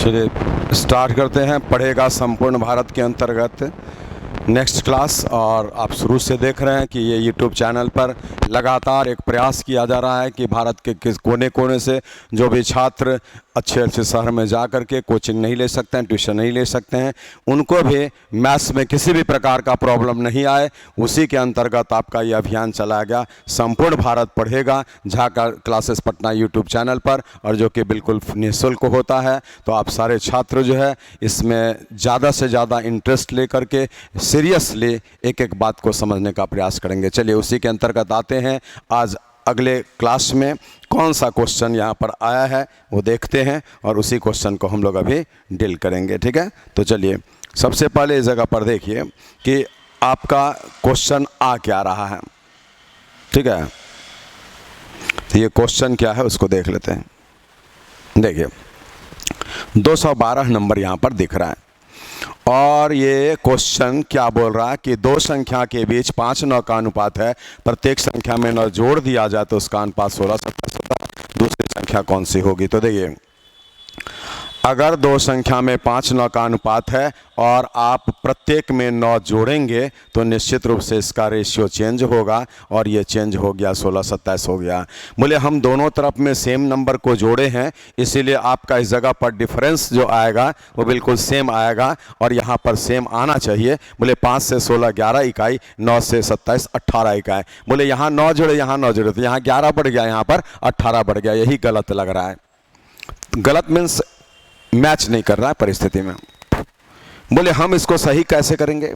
चलिए स्टार्ट करते हैं। पढ़ेगा संपूर्ण भारत के अंतर्गत नेक्स्ट क्लास। और आप शुरू से देख रहे हैं कि ये यूट्यूब चैनल पर लगातार एक प्रयास किया जा रहा है कि भारत के किस कोने कोने से जो भी छात्र अच्छे अच्छे शहर में जा कर के कोचिंग नहीं ले सकते हैं, ट्यूशन नहीं ले सकते हैं, उनको भी मैथ्स में किसी भी प्रकार का प्रॉब्लम नहीं आए, उसी के अंतर्गत आपका ये अभियान चलाया गया। संपूर्ण भारत पढ़ेगा Jha classes Patna YouTube channel पर, और जो कि बिल्कुल निःशुल्क होता है। तो आप सारे छात्र जो है इसमें ज़्यादा से ज़्यादा इंटरेस्ट लेकर के सीरियसली एक एक बात को समझने का प्रयास करेंगे। चलिए उसी के अंतर्गत आते हैं। आज अगले क्लास में कौन सा क्वेश्चन यहाँ पर आया है वो देखते हैं, और उसी क्वेश्चन को हम लोग अभी डील करेंगे। ठीक है, तो चलिए सबसे पहले इस जगह पर देखिए कि आपका क्वेश्चन आ क्या रहा है। ठीक है, तो ये क्वेश्चन क्या है उसको देख लेते हैं। देखिए 212 नंबर यहाँ पर दिख रहा है, और ये क्वेश्चन क्या बोल रहा है कि दो संख्या के बीच 5-9 का अनुपात है, प्रत्येक संख्या में 9 जोड़ दिया जाए तो उसका अनुपात 16-27 होता है। दूसरी संख्या कौन सी होगी? तो देखिए अगर दो संख्या में 5-9 का अनुपात है और आप प्रत्येक में 9 जोड़ेंगे तो निश्चित रूप से इसका रेशियो चेंज होगा, और ये चेंज हो गया 16-27 हो गया। बोले हम दोनों तरफ में सेम नंबर को जोड़े हैं, इसीलिए आपका इस जगह पर डिफरेंस जो आएगा वो बिल्कुल सेम आएगा, और यहाँ पर सेम आना चाहिए। बोले 5 से 16 11 इकाई, 9 से 27 18 इकाई। बोले यहाँ 9 जोड़े यहाँ 9 जोड़े, तो यहाँ 11 बढ़ गया, यहाँ पर 18 बढ़ गया। यही गलत लग रहा है। गलत मीन्स मैच नहीं कर रहा है परिस्थिति में। बोले हम इसको सही कैसे करेंगे?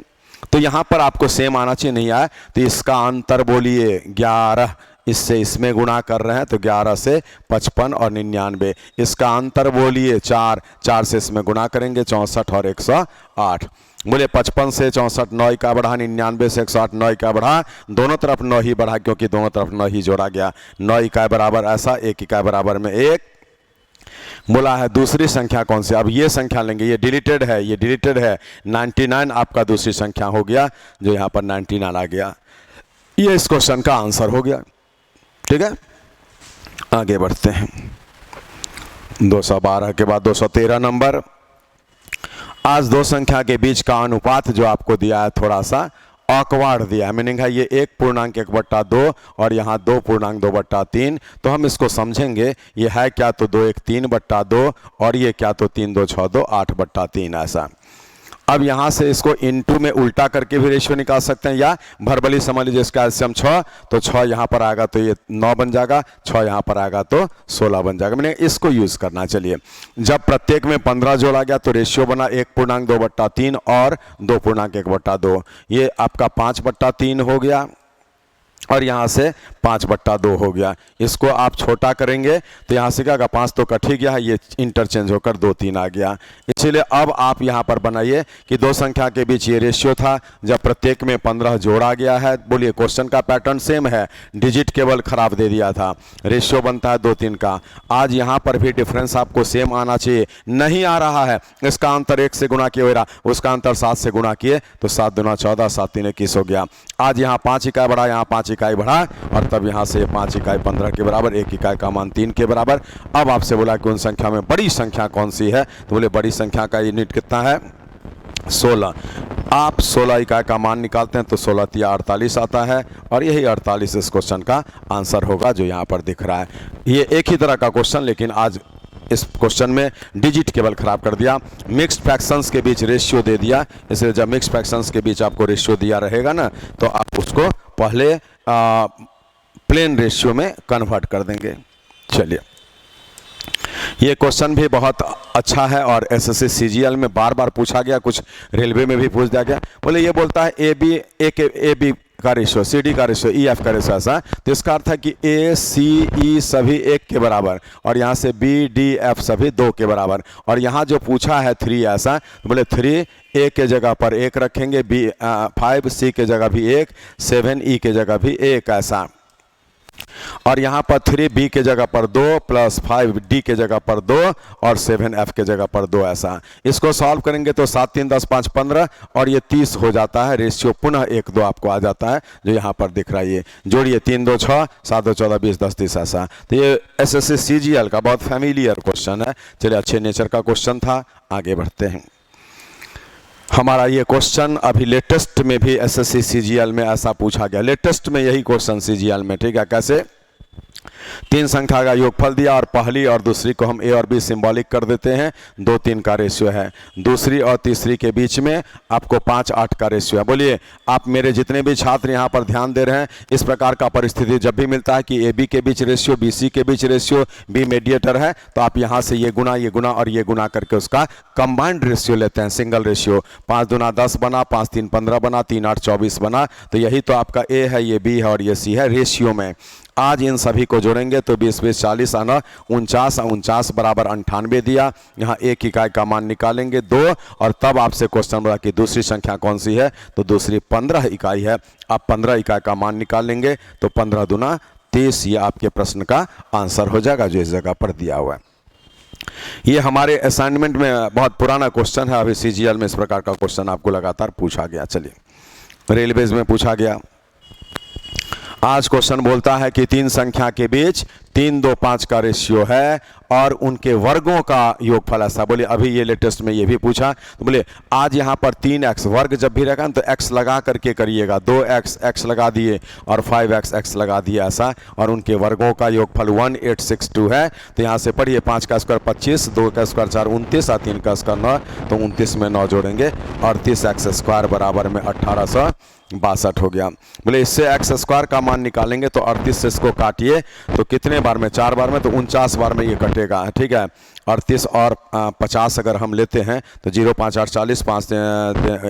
तो यहाँ पर आपको सेम आना चाहिए, नहीं आया तो इसका अंतर बोलिए 11, इससे इसमें गुणा कर रहे हैं तो 11 से 55 और 99। इसका अंतर बोलिए 4, 4 से इसमें गुणा करेंगे 64 और 108। बोले 55 से 64 9 इकाई बढ़ा, 99 से 108 9 इकाई बढ़ा, दोनों तरफ 9 ही बढ़ा क्योंकि दोनों तरफ 9 ही जोड़ा गया। 9 इकाई बराबर ऐसा, 1 इकाई बराबर में 1। बोला है दूसरी संख्या कौन सी? अब ये संख्या लेंगे, ये डिलीटेड है, ये डिलीटेड है। 99 आपका दूसरी संख्या हो गया, जो यहाँ पर 99 आ गया। ये इस क्वेश्चन का आंसर हो गया। ठीक है, आगे बढ़ते हैं। 212 के बाद 213 नंबर। आज दो संख्या के बीच का अनुपात जो आपको दिया है थोड़ा सा ऑकवर्ड दिया है, मीनिंग है ये 1.1/2 और यहाँ 2.2/3। तो हम इसको समझेंगे, ये है क्या तो 2 1 3/2 और ये क्या तो 3 2 6 2 8/3 ऐसा। अब यहाँ से इसको इनटू में उल्टा करके भी रेशियो निकाल सकते हैं, या भरबली समझ लीजिए। इसका एलसीएम 6, तो 6 यहाँ पर आएगा तो ये 9 बन जाएगा, 6 यहाँ पर आएगा तो 16 बन जाएगा। मैंने इसको यूज़ करना। चलिए जब प्रत्येक में 15 जोड़ा गया तो रेशियो बना 1.2/3 और 2.1/2। ये आपका 5/3 हो गया, और यहाँ से 5/2 हो गया। इसको आप छोटा करेंगे तो यहाँ से क्या होगा, 5 तो कट ही गया है, ये इंटरचेंज होकर 2 3 आ गया। इसीलिए अब आप यहाँ पर बनाइए कि दो संख्या के बीच ये रेशियो था जब प्रत्येक में 15 जोड़ा गया है। बोलिए क्वेश्चन का पैटर्न सेम है, डिजिट केवल खराब दे दिया था, रेशियो बनता है 2 3 का। आज यहाँ पर भी डिफरेंस आपको सेम आना चाहिए, नहीं आ रहा है। इसका अंतर 1 से गुणा किए हो रहा, उसका अंतर 7 से गुणा किए तो 7 दूना 14, 7 3 21 हो गया। आज यहाँ 5 इकाई बढ़ा, यहाँ 5 इकाई बढ़ा, और तब यहाँ से 5 इकाई 15 के बराबर, 1 इकाई का मान 3 के बराबर। अब आपसे बोला कि उन संख्या में बड़ी संख्या कौन सी है? तो बोले बड़ी संख्या का यूनिट कितना है? 16। आप 16 इकाई का मान निकालते हैं तो 16 × 48 आता है, और यही 48 इस क्वेश्चन का आंसर होगा जो यहाँ पर दिख रहा है। ये एक ही तरह का क्वेश्चन, लेकिन आज इस क्वेश्चन में डिजिट केवल खराब कर दिया, मिक्स्ड फ्रैक्शंस के बीच रेशियो दे दिया। इसलिए जब मिक्स्ड फ्रैक्शंस के बीच आपको रेशियो दिया रहेगा ना, तो आप उसको पहले प्लेन रेशियो में कन्वर्ट कर देंगे। चलिए ये क्वेश्चन भी बहुत अच्छा है, और एसएससी सीजीएल में बार बार पूछा गया, कुछ रेलवे में भी पूछ दिया गया। बोले ये बोलता है ए बी का रेशियो, सी डी का रेशियो, ई एफ का रेशियो ऐसा। तो इसका अर्थ है कि ए सी ई सभी 1 के बराबर, और यहाँ से बी डी एफ सभी 2 के बराबर। और यहाँ जो पूछा है 3 ऐसा, तो बोले 3 ए के जगह पर 1 रखेंगे, बी 5 सी के जगह भी 1, 7 ई के जगह भी 1 ऐसा। और यहाँ पर 3b के जगह पर 2 प्लस 5d के जगह पर 2 और 7f के जगह पर 2, ऐसा। इसको सॉल्व करेंगे तो 7 3 10 5 15 और ये 30 हो जाता है। रेशियो पुनः 1 2 आपको आ जाता है जो यहाँ पर दिख रहा है। ये जोड़िए 3 2 6 7 2 14 20 10 30, ऐसा। तो ये एसएससी सीजीएल का बहुत फैमिलियर क्वेश्चन है। चलिए, अच्छे नेचर का क्वेश्चन था, आगे बढ़ते हैं। हमारा ये क्वेश्चन अभी लेटेस्ट में भी एसएससी सीजीएल में ऐसा पूछा गया, लेटेस्ट में यही क्वेश्चन सीजीएल में, ठीक है। कैसे? 3 संख्या का योगफल दिया और पहली और दूसरी को हम ए और बी सिंबॉलिक कर देते हैं, 2 3 का रेशियो है। दूसरी और तीसरी के बीच में आपको 5 8 का रेशियो है। बोलिए, आप मेरे जितने भी छात्र यहाँ पर ध्यान दे रहे हैं, इस प्रकार का परिस्थिति जब भी मिलता है कि ए बी के बीच रेशियो, बी सी के बीच रेशियो, बी मीडिएटर है, तो आप यहाँ से ये गुना और ये गुना करके उसका कंबाइंड रेशियो लेते हैं, सिंगल रेशियो। 5 दूना 10 बना, 5 3 15 बना, 3 8 24 बना। तो यही तो आपका ए है, ये बी है और ये सी है रेशियो में। आज इन सभी को जोड़ेंगे तो 20 20 40 आना 49, 49 बराबर 98 दिया। यहाँ एक इकाई का मान निकालेंगे 2, और तब आपसे क्वेश्चन बोला कि दूसरी संख्या कौन सी है, तो दूसरी 15 इकाई है। आप 15 इकाई का मान निकालेंगे तो 15 दूना 30, ये आपके प्रश्न का आंसर हो जाएगा जो इस जगह पर दिया हुआ है। ये हमारे असाइनमेंट में बहुत पुराना क्वेश्चन है, अभी सीजीएल में इस प्रकार का क्वेश्चन आपको लगातार पूछा गया। चलिए, रेलवेज में पूछा गया। आज क्वेश्चन बोलता है कि 3 संख्या के बीच 3 2 5 का रेशियो है और उनके वर्गों का योगफल ऐसा। बोले, अभी ये लेटेस्ट में ये भी पूछा, तो बोले आज यहाँ पर 3x वर्ग जब भी रहेगा तो x लगा करके करिएगा, 2x x लगा दिए और 5x x लगा दिए, ऐसा। और उनके वर्गों का योगफल 1862 है। तो यहाँ से पढ़िए, 5 का स्क्वायर 25, 2 का स्क्वायर 4 29 और 3 का स्क्वायर 9, तो 29 में 9 जोड़ेंगे, 38x स्क्वायर बराबर में 1862 हो गया। बोले इससे एक्स स्क्वायर का मान निकालेंगे तो 38 से इसको काटिए तो कितने बार में, 4 बार में, तो 49 बार में ये कटेगा, ठीक है। 38 और 50 अगर हम लेते हैं तो 0 5 8 40, 5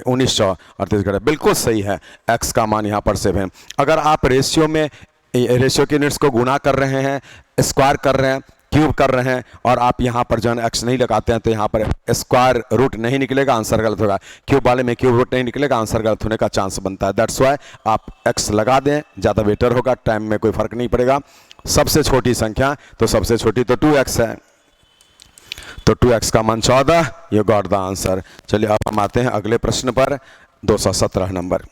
1900 38 कटे, बिल्कुल सही है। एक्स का मान यहाँ पर 7 है। अगर आप रेशियो में रेशियो के यूनिट्स को गुना कर रहे हैं, स्क्वायर कर रहे हैं, क्यूब कर रहे हैं, और आप यहाँ पर जो है एक्स नहीं लगाते हैं, तो यहाँ पर स्क्वायर रूट नहीं निकलेगा, आंसर गलत होगा। क्यूब वाले में क्यूब रूट नहीं निकलेगा, आंसर गलत होने का चांस बनता है। दैट्स वाई आप एक्स लगा दें, ज़्यादा बेटर होगा, टाइम में कोई फर्क नहीं पड़ेगा। सबसे छोटी संख्या, तो सबसे छोटी तो 2x है, तो 2x का मान 14, ये गॉट द आंसर। चलिए, अब हम आते हैं अगले प्रश्न पर, 217 नंबर।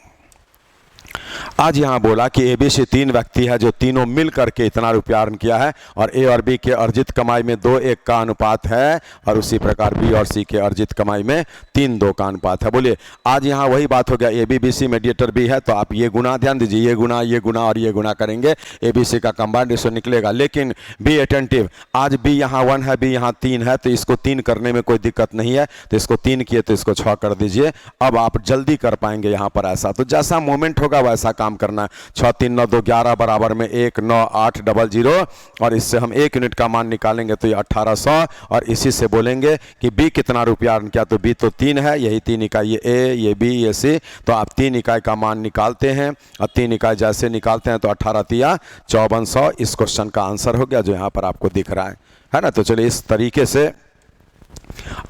आज यहाँ बोला कि एबीसी 3 व्यक्ति है जो तीनों मिल करके इतना रुपया अर्न किया है, और ए और बी के अर्जित कमाई में 2:1 का अनुपात है, और उसी प्रकार बी और सी के अर्जित कमाई में 3:2 का अनुपात है। बोलिए, आज यहाँ वही बात हो गया, A B B C mediator B है, तो आप ये गुना, ध्यान दीजिए, ये गुना और ये गुना करेंगे, ए बी सी का कंबाइंड रेशियो निकलेगा। लेकिन बी अटेंटिव, आज बी यहाँ 1 है, बी यहाँ 3 है, तो इसको 3 करने में कोई दिक्कत नहीं है, तो इसको 3 किए तो इसको 6 कर दीजिए। अब आप जल्दी कर पाएंगे यहाँ पर, ऐसा। तो जैसा मोमेंट होगा वैसा काम करना। 6 3 9 2 11 बराबर में 1 9 8 00, और इससे हम 1 यूनिट का मान निकालेंगे तो ये 1800, और इसी से बोलेंगे कि बी कितना रुपया अर्न किया, तो बी तो 3 है, यही 3 इकाई, ये ए, ये बी, ये सी, तो आप 3 इकाई का मान निकालते हैं, और 3 इकाई जैसे निकालते हैं तो 18 तिया 5400 इस क्वेश्चन का आंसर हो गया जो यहाँ पर आपको दिख रहा है ना। तो चलिए, इस तरीके से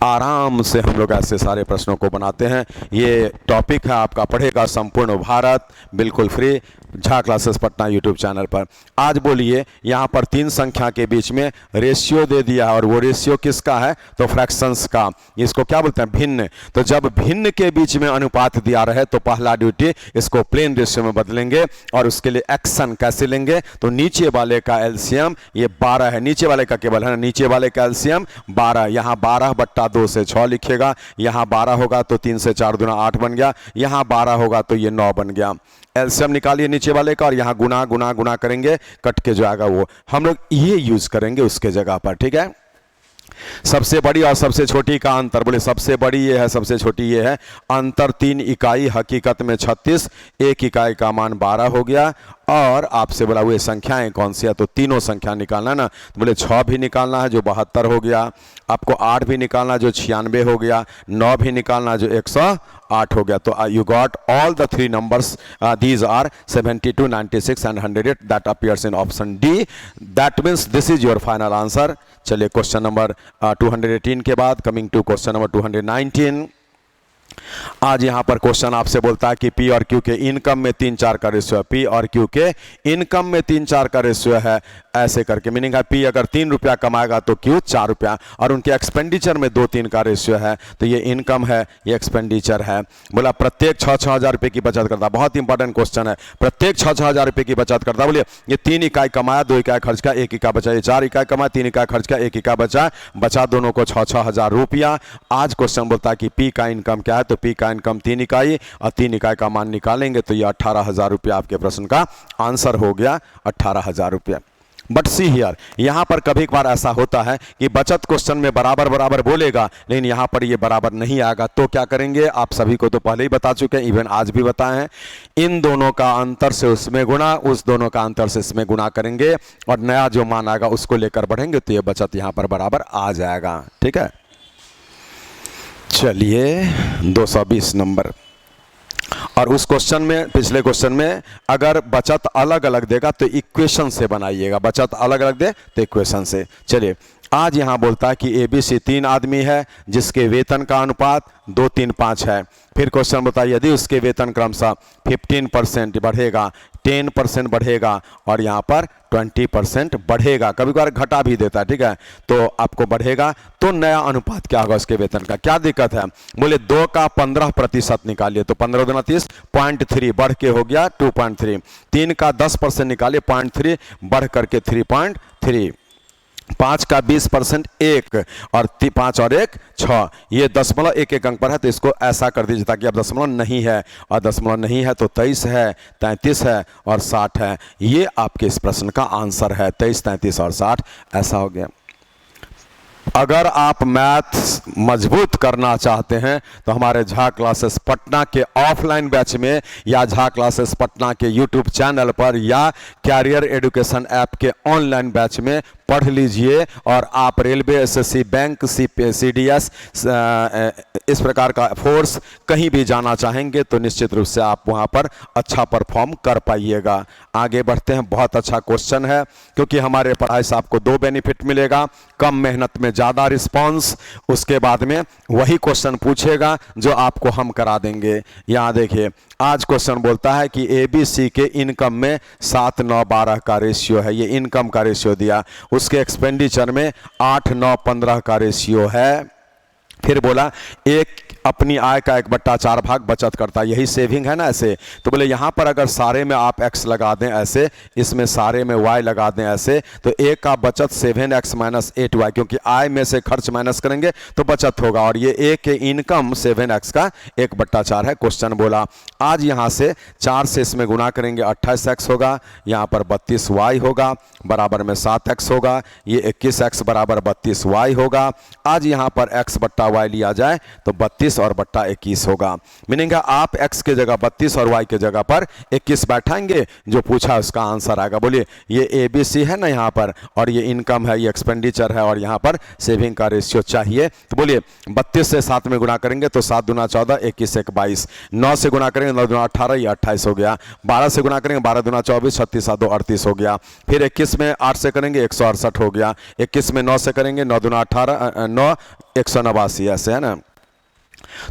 आराम से हम लोग ऐसे सारे प्रश्नों को बनाते हैं। ये टॉपिक है आपका पढ़ेगा संपूर्ण भारत, बिल्कुल free, Jha classes Patna YouTube channel पर। आज बोलिए, यहाँ पर 3 संख्या के बीच में रेशियो दे दिया है, और वो रेशियो किसका है, तो फ्रैक्शंस का। इसको क्या बोलते हैं, भिन्न। तो जब भिन्न के बीच में अनुपात दिया रहे तो पहला ड्यूटी इसको प्लेन रेशियो में बदलेंगे, और उसके लिए एक्शन कैसे लेंगे, तो नीचे वाले का एलसीएम ये 12 है, नीचे वाले का केवल है ना, नीचे वाले का एलसीएम 12, यहाँ 12/2 से 6 लिखिएगा, यहाँ 12 होगा तो 3 से 4 दूना 8 बन गया, यहाँ 12 होगा तो ये 9 बन गया। एलसीएम निकालिए नीचे वाले का, और यहाँ गुना करेंगे, कट के जो आएगा वो हम लोग ये यूज करेंगे उसके जगह पर, ठीक है। सबसे बड़ी और सबसे छोटी का अंतर, बोले सबसे बड़ी ये है, सबसे छोटी ये है, अंतर 3 इकाई, हकीकत में 36, 1 इकाई का मान 12 हो गया। और आपसे बोला हुए संख्याएं कौन सी है, तो तीनों संख्या निकालना ना, तो बोले 6 भी निकालना है जो 72 हो गया, आपको 8 भी निकालना जो 96 हो गया, 9 भी निकालना जो 108 हो गया। तो you got all the 3 numbers, these are 72 96 and 108, that appears in option D, that means this is your final answer. चलिए, क्वेश्चन नंबर 218 के बाद कमिंग टू क्वेश्चन नंबर 219। आज यहाँ पर क्वेश्चन आपसे बोलता है कि पी और क्यू के इनकम में 3-4 का रेशियो है, पी और क्यू के इनकम में 3-4 का रेशियो है, ऐसे करके मीनिंग है पी अगर 3 रुपया कमाएगा तो क्यू 4 रुपया, और उनके एक्सपेंडिचर में 2-3 का रेशियो है, तो ये इनकम है, ये एक्सपेंडिचर है। बोला प्रत्येक 6-6 हज़ार रुपये की बचत करता, बहुत इंपॉर्टेंट क्वेश्चन है, प्रत्येक 6-6 हज़ार रुपये की बचत करता। बोलिए ये 3 इकाई कमाया, 2 इकाई खर्च का, 1 इकाई बचा, ये 4 इकाई कमाया, 3 इकाई खर्च का, 1 इकाई बचा दोनों को 6-6 हज़ार रुपया। आज क्वेश्चन बोलता है कि पी का इनकम क्या है, तो पी का इनकम 3 इकाई और 3 इकाई का मान निकालेंगे तो ये 18,000 रुपया आपके प्रश्न का आंसर हो गया, 18,000 रुपया। बट सी हियर, यहां पर कभी कभार ऐसा होता है कि बचत क्वेश्चन में बराबर बराबर बोलेगा, लेकिन यहां पर ये बराबर नहीं आएगा, तो क्या करेंगे, आप सभी को तो पहले ही बता चुके हैं, इवन आज भी बताए हैं, इन दोनों का अंतर से उसमें गुणा, उस दोनों का अंतर से इसमें गुणा करेंगे और नया जो मान आएगा उसको लेकर बढ़ेंगे, तो ये बचत यहां पर बराबर आ जाएगा। ठीक है, चलिए 220 नंबर। और उस क्वेश्चन में, पिछले क्वेश्चन में अगर बचत अलग अलग देगा तो इक्वेशन से बनाइएगा, बचत अलग अलग दे तो इक्वेशन से। चलिए आज यहां बोलता है कि एबीसी 3 आदमी है जिसके वेतन का अनुपात 2-3-5 है। फिर क्वेश्चन बताइए यदि उसके वेतन क्रमशः 15% बढ़ेगा, 10% बढ़ेगा और यहाँ पर 20% बढ़ेगा, कभी कभार घटा भी देता है, ठीक है, तो आपको बढ़ेगा, तो नया अनुपात क्या होगा उसके वेतन का, क्या दिक्कत है। बोले 2 का 15% निकालिए तो 15 दूना 30, 0.3 बढ़ के हो गया 2.3। 3 का 10% निकालिए 0.3 बढ़ करके 3.3। 5 का 20% 1 और 5 और 1 6, ये दशमलव एक अंक पर है, तो इसको ऐसा कर दीजिए ताकि अब दशमलव नहीं है, और दशमलव नहीं है तो 23 है, 33 है और 60 है। ये आपके इस प्रश्न का आंसर है, 23, 33 और 60, ऐसा हो गया। अगर आप मैथ्स मजबूत करना चाहते हैं तो हमारे झा क्लासेस पटना के ऑफलाइन बैच में या झा क्लासेस पटना के यूट्यूब चैनल पर या कैरियर एजुकेशन ऐप के ऑनलाइन बैच में पढ़ लीजिए। और आप रेलवे, एसएससी, बैंक, सीडीएस, इस प्रकार का फोर्स कहीं भी जाना चाहेंगे तो निश्चित रूप से आप वहां पर अच्छा परफॉर्म कर पाइएगा। आगे बढ़ते हैं, बहुत अच्छा क्वेश्चन है, क्योंकि हमारे पढ़ाई से आपको 2 बेनिफिट मिलेगा, कम मेहनत में ज़्यादा रिस्पांस, उसके बाद में वही क्वेश्चन पूछेगा जो आपको हम करा देंगे। यहाँ देखिए आज क्वेश्चन बोलता है कि एबीसी के इनकम में 7-9-12 का रेशियो है, ये इनकम का रेशियो दिया, उसके एक्सपेंडिचर में 8-9-15 का रेशियो है। फिर बोला एक अपनी आय का 1/4 भाग बचत करता है, यही सेविंग है ना ऐसे, तो बोले यहाँ पर अगर सारे में आप x लगा दें ऐसे, इसमें सारे में y लगा दें ऐसे, तो a का बचत 7x - 8y, क्योंकि आय में से खर्च माइनस करेंगे तो बचत होगा, और ये a के इनकम 7x का 1/4 है। क्वेश्चन बोला आज यहाँ से 4 से इसमें गुणा करेंगे 28x होगा, यहाँ पर 32y होगा, बराबर में 7x होगा, ये 21x बराबर 32y होगा। आज यहाँ पर x/y लिया जाए तो 32 और बट्टा 21 होगा, मीनिंग है आप x के जगह 32 और y के जगह पर 21 बैठाएंगे, जो पूछा उसका आंसर आएगा। बोलिए ये ABC है ना यहाँ पर, और ये इनकम है, ये एक्सपेंडिचर है, और यहाँ पर सेविंग का रेशियो चाहिए, तो बोलिए 32 से 7 में गुणा करेंगे तो 7 दूना 14, 21 1 22, 9 से गुणा करेंगे 9 दूना 18, ये 28 हो गया, 12 से गुणा करेंगे 12 दूना 24, 36 7 2 38 हो गया। फिर 21 में 8 से करेंगे 168 हो गया, 21 में 9 से करेंगे 9 दूना 18, 9 189, ऐसे है ना।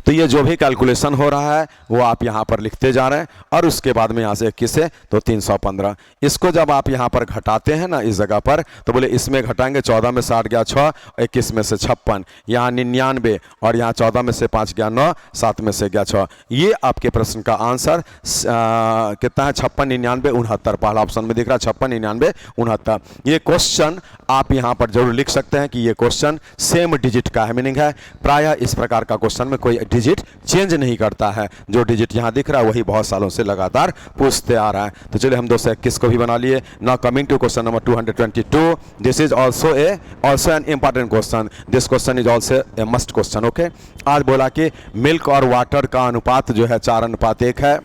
तो ये जो भी कैलकुलेशन हो रहा है वो आप यहाँ पर लिखते जा रहे हैं, और उसके बाद में यहाँ से 21 है तो 315। इसको जब आप यहाँ पर घटाते हैं ना इस जगह पर, तो बोले इसमें घटाएंगे 14 में से 8 गया 6, 21 में से 56, यहाँ 99, और यहाँ 14 में से 5 गया 9, 7 में से गया 6। ये आपके प्रश्न का आंसर कितना है, 56, 99, 69, पहला ऑप्शन में दिख रहा है 56, 99, 69। ये क्वेश्चन आप यहाँ पर जरूर लिख सकते हैं कि ये क्वेश्चन सेम डिजिट का है, मीनिंग है प्रायः इस प्रकार का क्वेश्चन में कोई डिजिट चेंज नहीं करता है, जो डिजिट यहां दिख रहा है वही बहुत सालों से लगातार पूछते आ रहा है। तो चलिए हम 221 को भी बना लिए। Now coming to question number 222, this is also an important question, this question is also a must question. Okay, आज बोला कि मिल्क और वाटर का अनुपात जो है 4:1 है,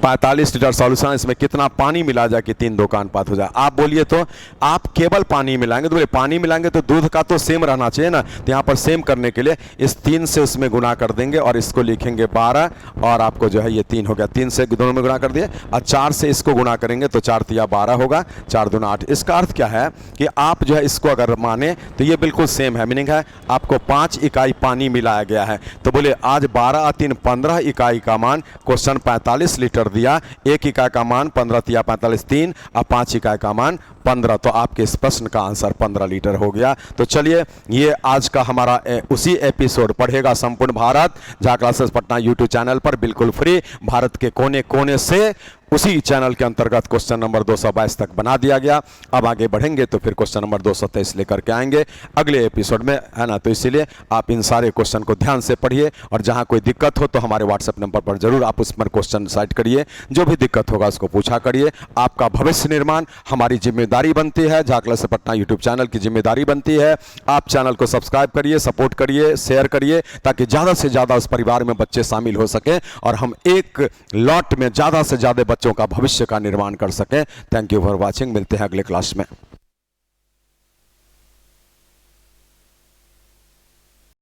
45 लीटर सॉल्यूशन, इसमें कितना पानी मिला जाए कि 3 2 का अनुपात हो जाए। आप बोलिए तो आप केवल पानी मिलाएंगे, तो बोले पानी मिलाएंगे तो दूध का तो सेम रहना चाहिए ना, तो यहाँ पर सेम करने के लिए इस 3 से उसमें गुना कर देंगे और इसको लिखेंगे 12, और आपको जो है ये 3 हो गया, 3 से दोनों में गुना कर दिए, और 4 से इसको गुना करेंगे तो 4 तिया 12 होगा, 4 दूना 8। इसका अर्थ क्या है कि आप जो है इसको अगर माने तो ये बिल्कुल सेम है, मीनिंग है आपको 5 इकाई पानी मिलाया गया है। तो बोले आज 12 और 3 15 इकाई का मान, क्वेश्चन 45 लीटर दिया, 1 इकाई का मान 15 तिया 45 3 और 5 इकाई का मान 15, तो आपके इस प्रश्न का आंसर 15 लीटर हो गया। तो चलिए ये आज का हमारा उसी एपिसोड पढ़ेगा संपूर्ण भारत जहाँ क्लासेस पटना यूट्यूब चैनल पर बिल्कुल फ्री, भारत के कोने कोने से उसी चैनल के अंतर्गत क्वेश्चन नंबर 222 तक बना दिया गया। अब आगे बढ़ेंगे तो फिर क्वेश्चन नंबर 223 लेकर के आएंगे अगले एपिसोड में, है ना। तो इसीलिए आप इन सारे क्वेश्चन को ध्यान से पढ़िए, और जहां कोई दिक्कत हो तो हमारे व्हाट्सएप नंबर पर जरूर आप उस पर क्वेश्चन सेट करिए, जो भी दिक्कत होगा उसको पूछा करिए। आपका भविष्य निर्माण हमारी जिम्मेदारी बनती है, जहाँ क्लासेस पटना यूट्यूब चैनल की जिम्मेदारी बनती है। आप चैनल को सब्सक्राइब करिए, सपोर्ट करिए, शेयर करिए, ताकि ज़्यादा से ज़्यादा उस परिवार में बच्चे शामिल हो सकें और हम एक लॉट में ज़्यादा से ज़्यादा बच्चों का भविष्य का निर्माण कर सकें। थैंक यू फॉर वॉचिंग, मिलते हैं अगले क्लास में।